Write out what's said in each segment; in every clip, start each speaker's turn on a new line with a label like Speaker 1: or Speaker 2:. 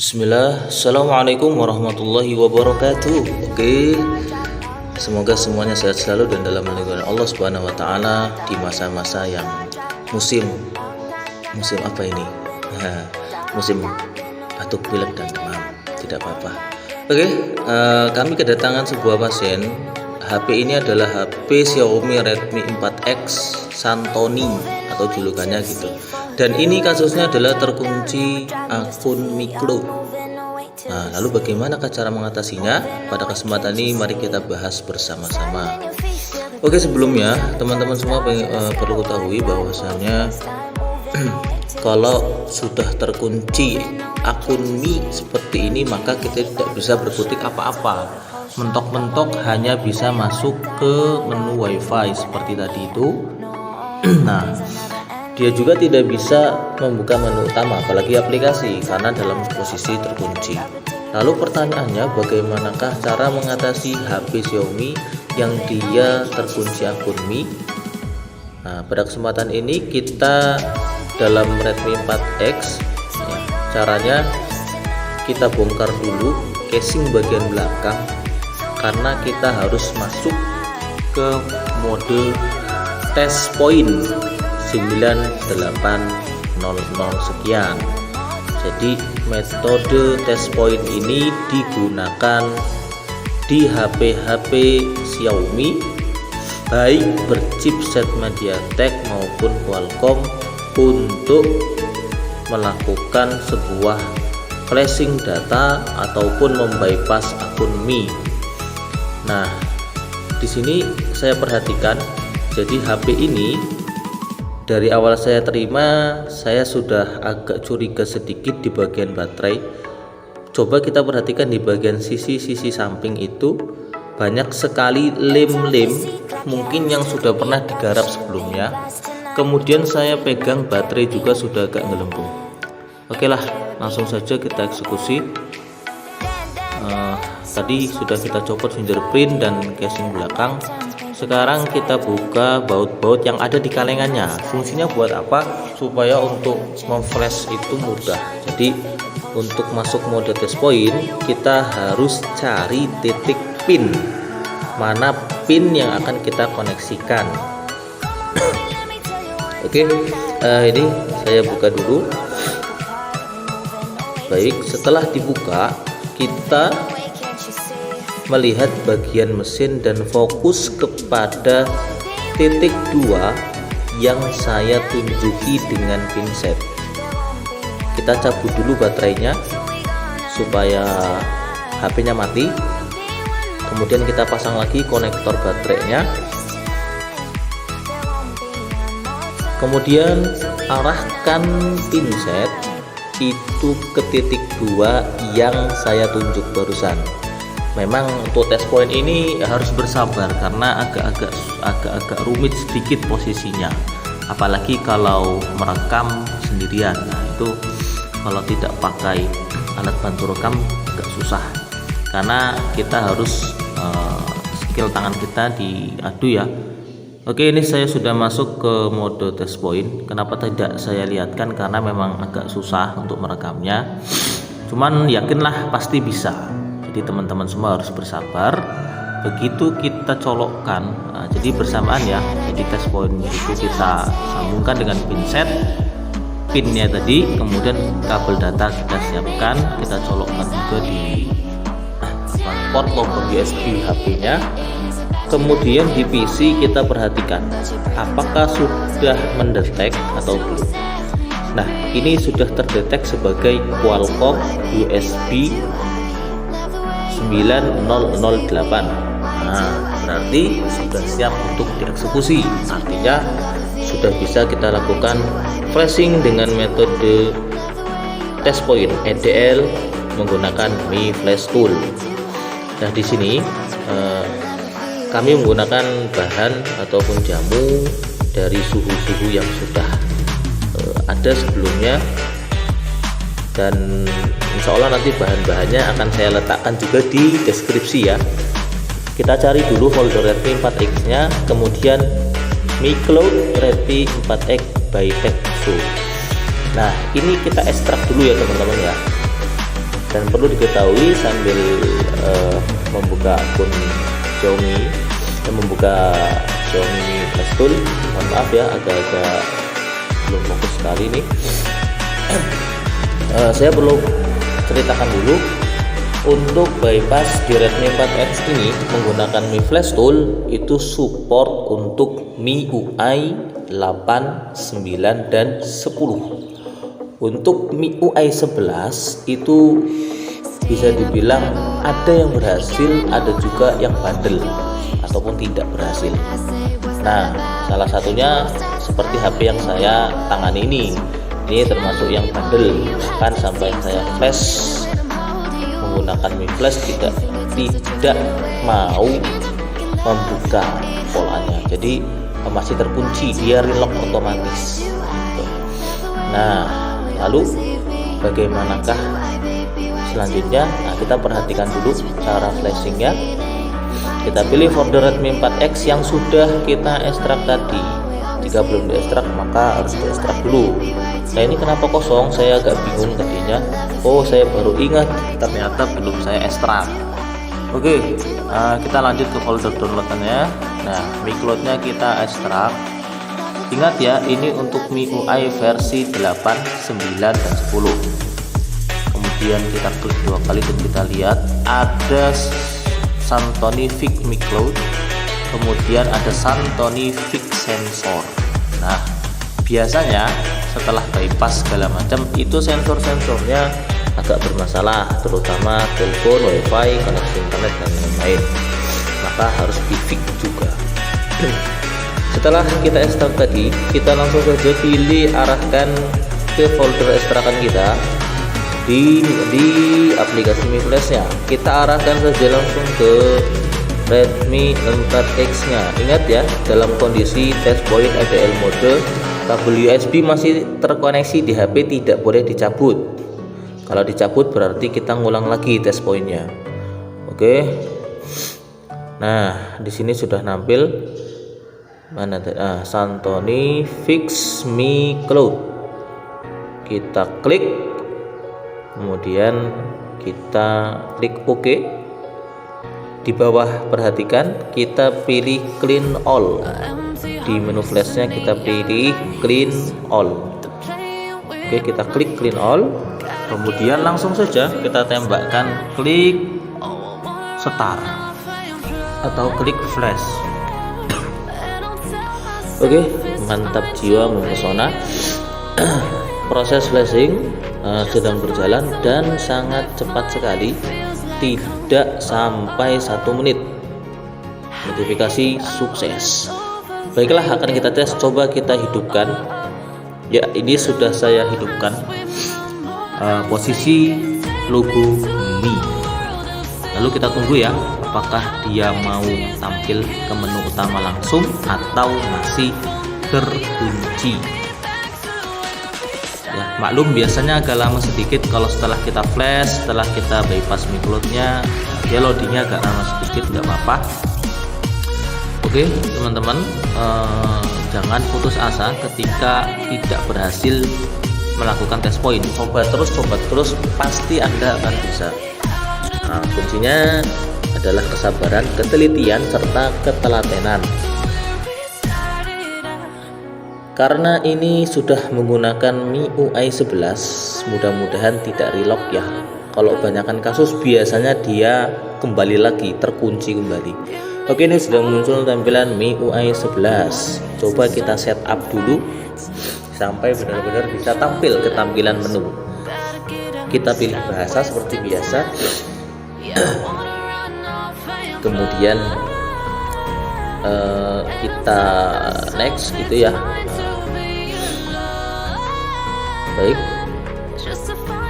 Speaker 1: Bismillah, Assalamualaikum warahmatullahi wabarakatuh. Oke, semoga semuanya sehat selalu dan dalam lindungan Allah Subhanahu wa Ta'ala di masa-masa yang musim apa ini? Musim batuk pilek dan demam. Tidak apa-apa. Oke, kami kedatangan sebuah pasien. HP ini adalah HP Xiaomi Redmi 4X Santoni atau julukannya gitu. Dan ini kasusnya adalah terkunci akun mikro. Nah, lalu bagaimana cara mengatasinya? Pada kesempatan ini mari kita bahas bersama-sama. Oke, sebelumnya teman-teman semua perlu ketahui bahwasanya kalau sudah terkunci akun Mi seperti ini, maka kita tidak bisa berkutik apa-apa. Mentok-mentok hanya bisa masuk ke menu WiFi seperti tadi itu. Nah, dia juga tidak bisa membuka menu utama, apalagi aplikasi, karena dalam posisi terkunci. Lalu pertanyaannya, bagaimanakah cara mengatasi HP Xiaomi yang dia terkunci akun Mi? Nah, pada kesempatan ini kita dalam Redmi 4X, caranya kita bongkar dulu casing bagian belakang, karena kita harus masuk ke mode test point 9800 sekian. Jadi metode test point ini digunakan di HP-HP Xiaomi baik berchipset MediaTek maupun Qualcomm untuk melakukan sebuah flashing data ataupun membypass akun Mi. Nah, di sini saya perhatikan, jadi HP ini dari awal saya terima, saya sudah agak curiga sedikit di bagian baterai. Coba kita perhatikan di bagian sisi-sisi samping itu banyak sekali lem-lem, mungkin yang sudah pernah digarap sebelumnya. Kemudian saya pegang baterai juga sudah agak ngelembung. Oke lah, langsung saja kita eksekusi. Tadi sudah kita copot fingerprint dan casing belakang. Sekarang kita buka baut-baut yang ada di kalengannya. Fungsinya buat apa? Supaya untuk memflash itu mudah. Jadi untuk masuk mode test point, kita harus cari titik pin. Mana pin yang akan kita koneksikan? Oke, ini saya buka dulu. Baik, setelah dibuka, kita melihat bagian mesin dan fokus kepada titik 2 yang saya tunjuki dengan pinset. Kita cabut dulu baterainya supaya HP-nya mati. Kemudian kita pasang lagi konektor baterainya. Kemudian arahkan pinset itu ke titik 2 yang saya tunjuk barusan. Memang untuk test point ini harus bersabar karena agak rumit sedikit posisinya, apalagi kalau merekam sendirian. Nah, itu kalau tidak pakai alat bantu rekam agak susah karena kita harus skill tangan kita diadu ya. Oke, ini saya sudah masuk ke mode test point. Kenapa tidak saya lihatkan? Karena memang agak susah untuk merekamnya, cuman yakinlah pasti bisa. Jadi teman-teman semua harus bersabar. Begitu kita colokkan, jadi bersamaan ya. Jadi test point itu kita sambungkan dengan pinset, pinnya tadi, kemudian kabel data kita siapkan, kita colokkan juga di port lombok USB HP-nya. Kemudian di PC kita perhatikan apakah sudah mendetek atau belum. Nah, ini sudah terdetek sebagai Qualcomm USB 9008. Nah, berarti sudah siap untuk dieksekusi. Artinya sudah bisa kita lakukan flashing dengan metode test point EDL menggunakan Mi Flash Tool. Nah, di sini kami menggunakan bahan ataupun jamu dari suhu-suhu yang sudah ada sebelumnya, dan insya Allah nanti bahan-bahannya akan saya letakkan juga di deskripsi ya. Kita cari dulu folder Redmi 4X nya, kemudian Mi Cloud Redmi 4X by Tech Pro. Nah, ini kita ekstrak dulu ya teman-teman ya. Dan perlu diketahui sambil membuka akun Xiaomi dan membuka Xiaomi Flash Tool, mohon maaf ya agak-agak belum fokus sekali nih. Saya perlu ceritakan dulu, untuk bypass di Redmi 4X ini menggunakan Mi Flash Tool itu support untuk MIUI 8, 9, dan 10. Untuk MIUI 11 itu bisa dibilang ada yang berhasil, ada juga yang bandel ataupun tidak berhasil. Nah, salah satunya seperti HP yang saya tangani ini termasuk yang bandel, kan sampai saya flash menggunakan Mi Flash tidak mau membuka polanya, jadi masih terkunci, dia relock otomatis. Nah, lalu bagaimanakah selanjutnya? Nah, kita perhatikan dulu cara flashingnya. Kita pilih folder Redmi 4X yang sudah kita ekstrak tadi. Jika belum diekstrak maka harus diekstrak dulu. Nah, ini kenapa kosong? Saya agak bingung tadinya. Oh, saya baru ingat ternyata belum saya ekstrak. Oke, kita lanjut ke folder downloadannya. Nah, MiCloud-nya kita ekstrak. Ingat ya, ini untuk MIUI versi 8, 9, dan 10. Kemudian kita klik 2 kali dan kita lihat ada Santonific MiCloud, kemudian ada Santonific Sensor. Nah, biasanya setelah bypass segala macam itu sensor-sensornya agak bermasalah, terutama telepon, wifi, koneksi internet, dan lain-lain, maka harus di fix juga. Setelah kita ekstrak tadi, kita langsung saja pilih, arahkan ke folder ekstrakan kita di aplikasi Mi Flash nya. Kita arahkan saja langsung ke Redmi 4X nya. Ingat ya, dalam kondisi test point IDL mode, kabel USB masih terkoneksi di HP tidak boleh dicabut. Kalau dicabut berarti kita ngulang lagi test pointnya. Oke. Nah, di sini sudah nampil mana Santonific MiCloud. Kita klik, kemudian kita klik OK. Di bawah perhatikan kita pilih Clean All. Di menu flashnya kita pilih Clean All. Oke, kita klik Clean All, kemudian langsung saja kita tembakkan klik Start atau klik Flash. Oke, mantap jiwa, mempesona. Proses flashing sedang berjalan dan sangat cepat sekali, tidak sampai 1 menit. Notifikasi sukses. Baiklah, akan kita tes, coba kita hidupkan. Ya, ini sudah saya hidupkan posisi logo Mi. Lalu kita tunggu ya, apakah dia mau tampil ke menu utama langsung atau masih terkunci. Ya, maklum biasanya agak lama sedikit kalau setelah kita flash, setelah kita bypass MiCloud-nya, dia loadingnya agak lama sedikit, nggak apa-apa. Oke teman-teman, jangan putus asa ketika tidak berhasil melakukan test point. Coba terus, pasti Anda akan bisa. Nah, kuncinya adalah kesabaran, ketelitian, serta ketelatenan. Karena ini sudah menggunakan MIUI 11, mudah-mudahan tidak relock ya. Kalau kebanyakan kasus biasanya dia kembali lagi, terkunci kembali. Oke, ini sudah muncul tampilan MIUI 11. Coba kita setup dulu sampai benar-benar bisa tampil ke tampilan menu. Kita pilih bahasa seperti biasa. Kemudian kita next gitu ya. Baik,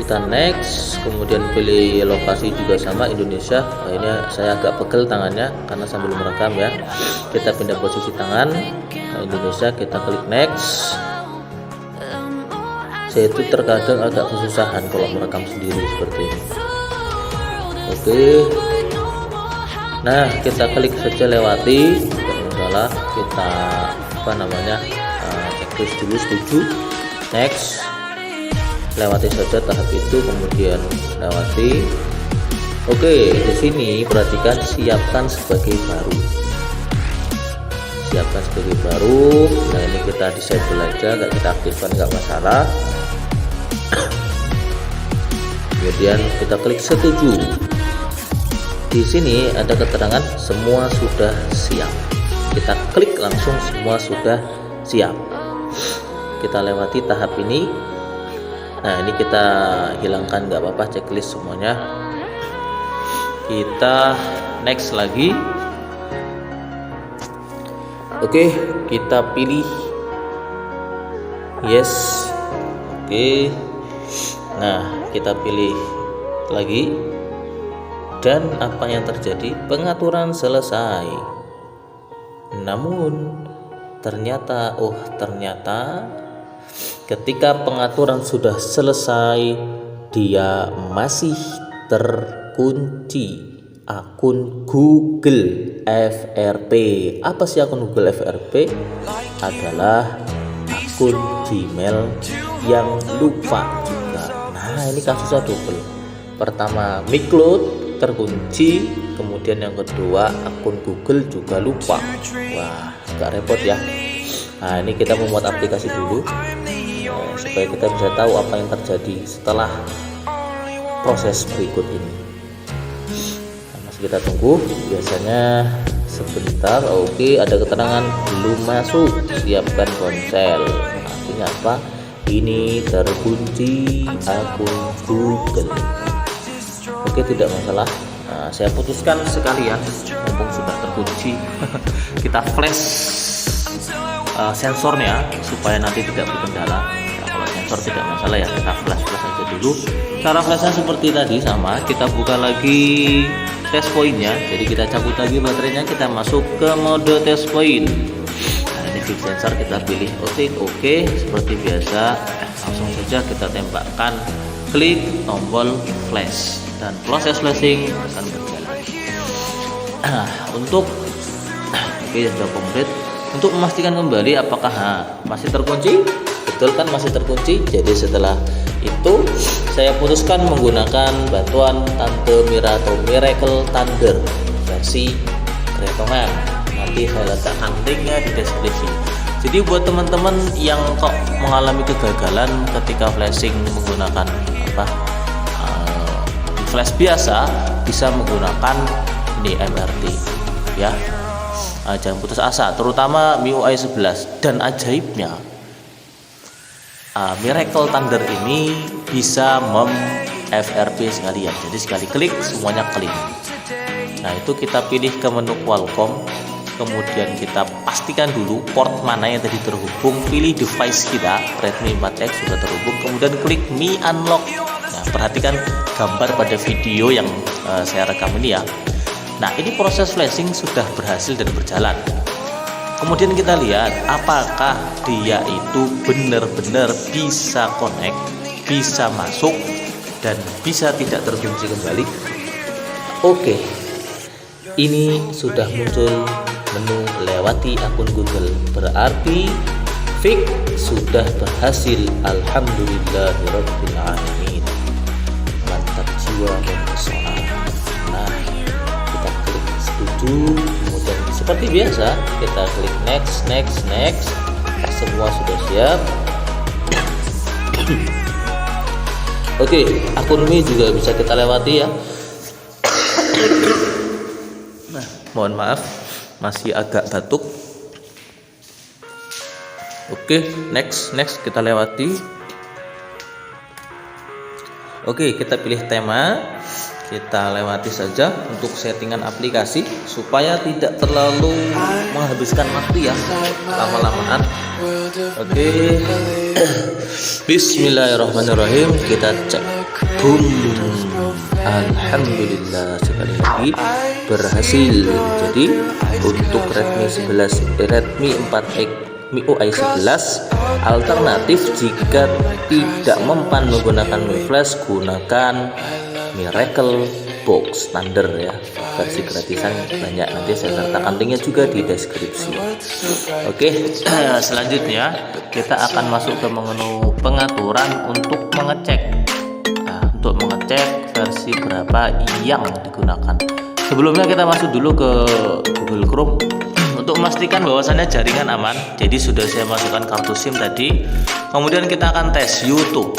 Speaker 1: kita next, kemudian pilih lokasi juga sama Indonesia. Nah, ini saya agak pegel tangannya karena sambil merekam ya. Kita pindah posisi tangan, Indonesia, kita klik next. Saya itu terkadang agak kesusahan kalau merekam sendiri seperti ini. Oke, nah kita klik saja lewati, jangan salah, kita checklist dulu, setuju, next. lewati saja tahap itu, kemudian lewati. Oke, di sini perhatikan, siapkan sebagai baru. Siapkan sebagai baru. Nah, ini kita disable aja, nggak kita aktifkan, nggak masalah. Kemudian kita klik setuju. Di sini ada keterangan semua sudah siap. Kita klik langsung semua sudah siap. Kita lewati tahap ini. Nah, ini kita hilangkan, nggak apa-apa, checklist semuanya. Kita next lagi. Oke, kita pilih yes. Oke, nah kita pilih lagi, dan apa yang terjadi? Pengaturan selesai. Namun ternyata ketika pengaturan sudah selesai, dia masih terkunci akun Google FRP. Apa sih akun Google FRP? Adalah akun Gmail yang lupa juga. Nah, ini kasusnya double. Pertama, MiCloud terkunci, kemudian yang kedua akun Google juga lupa. Wah, agak repot ya. Nah, ini kita membuat aplikasi dulu supaya kita bisa tahu apa yang terjadi setelah proses berikut ini. Kita tunggu, biasanya sebentar. Oke, ada keterangan belum masuk, siapkan ponsel. Artinya apa? Ini terkunci akun Google. Oke, tidak masalah. Nah, saya putuskan sekalian, mumpung sudah terkunci. Kita flash sensornya supaya nanti tidak berkendala. Nah, kalau sensor tidak masalah ya, kita flash aja dulu. Cara flashnya seperti tadi, sama. Kita buka lagi test pointnya, jadi kita cabut lagi baterainya, kita masuk ke mode test point. Nah, ini quick sensor kita pilih oke, seperti biasa. Langsung saja kita tembakkan, klik tombol flash, dan proses flashing akan berjalan. Untuk sudah komplit. Untuk memastikan kembali apakah masih terkunci, betul kan masih terkunci. Jadi setelah itu saya putuskan menggunakan bantuan Tante Mira atau Miracle Thunder versi Kretongan. Nanti saya letakkan linknya di deskripsi. Jadi buat teman-teman yang kok mengalami kegagalan ketika flashing menggunakan flash biasa, bisa menggunakan ini MRT ya. Jangan putus asa, terutama MIUI 11. Dan ajaibnya Miracle Thunder ini bisa FRP sekalian, jadi sekali klik semuanya klik. Nah, itu kita pilih ke menu Qualcomm, kemudian kita pastikan dulu port mana yang tadi terhubung, pilih device kita, Redmi 4X sudah terhubung, kemudian klik Mi Unlock. Nah, perhatikan gambar pada video yang saya rekam ini ya. Nah, ini proses flashing sudah berhasil dan berjalan. Kemudian kita lihat apakah dia itu benar-benar bisa connect, bisa masuk, dan bisa tidak terkunci kembali. Oke, ini sudah muncul menu lewati akun Google, berarti fix sudah berhasil. Alhamdulillahirabbil alamin. Mantap jiwa mempesona. Nah, kita klik setuju, kemudian seperti biasa kita klik next. Semua sudah siap. Oke, akun Mi juga bisa kita lewati ya. Nah, mohon maaf masih agak batuk. Oke, next kita lewati. Oke, kita pilih tema, kita lewati saja untuk settingan aplikasi supaya tidak terlalu menghabiskan waktu ya lama-lamaan. Oke, Bismillahirrahmanirrahim, kita cek. Boom, alhamdulillah, sekali lagi berhasil. Jadi untuk Redmi 4X MIUI 11 alternatif jika tidak mempan menggunakan Mi Flash, gunakan Miracle Box Thunder ya, versi gratisan banyak, nanti saya sertakan linknya juga di deskripsi. Oke, selanjutnya kita akan masuk ke menu pengaturan untuk mengecek. Nah, untuk mengecek versi berapa yang digunakan. Sebelumnya kita masuk dulu ke Google Chrome untuk memastikan bahwasannya jaringan aman. Jadi sudah saya masukkan kartu SIM tadi. Kemudian kita akan tes YouTube,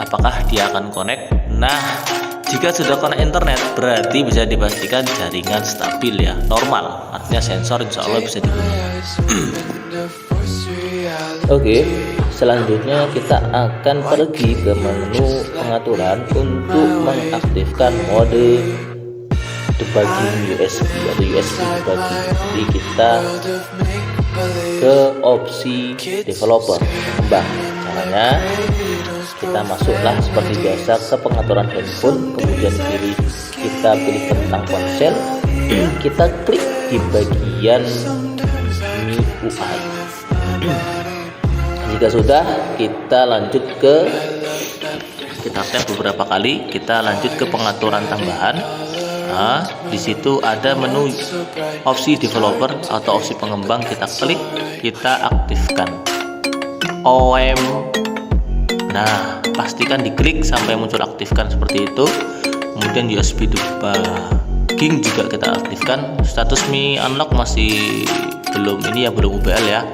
Speaker 1: apakah dia akan connect. Nah, jika sudah connect internet berarti bisa dipastikan jaringan stabil ya, normal. Artinya sensor insya Allah bisa digunakan. Oke, selanjutnya kita akan pergi ke menu pengaturan untuk mengaktifkan mode debugging USB atau USB debugging. Jadi kita ke opsi developer pengembang. Caranya kita masuklah seperti biasa ke pengaturan handphone, kemudian kita pilih tentang ponsel, kita klik di bagian MIUI. Jika sudah, kita lanjut kita tap beberapa kali, kita lanjut ke pengaturan tambahan. Nah, di situ ada menu opsi developer atau opsi pengembang, kita klik, kita aktifkan OEM. Nah, pastikan diklik sampai muncul aktifkan seperti itu. Kemudian USB debugging juga kita aktifkan. Status Mi Unlock masih belum ini ya, belum UBL ya.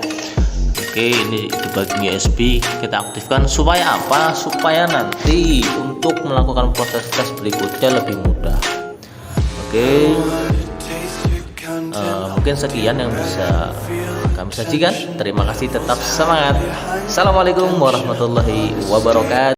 Speaker 1: Oke, ini debugging USB kita aktifkan supaya apa? Supaya nanti untuk melakukan proses tes berikutnya lebih mudah. Oke, mungkin sekian yang bisa kami sajikan. Terima kasih, tetap semangat. Assalamualaikum warahmatullahi wabarakatuh.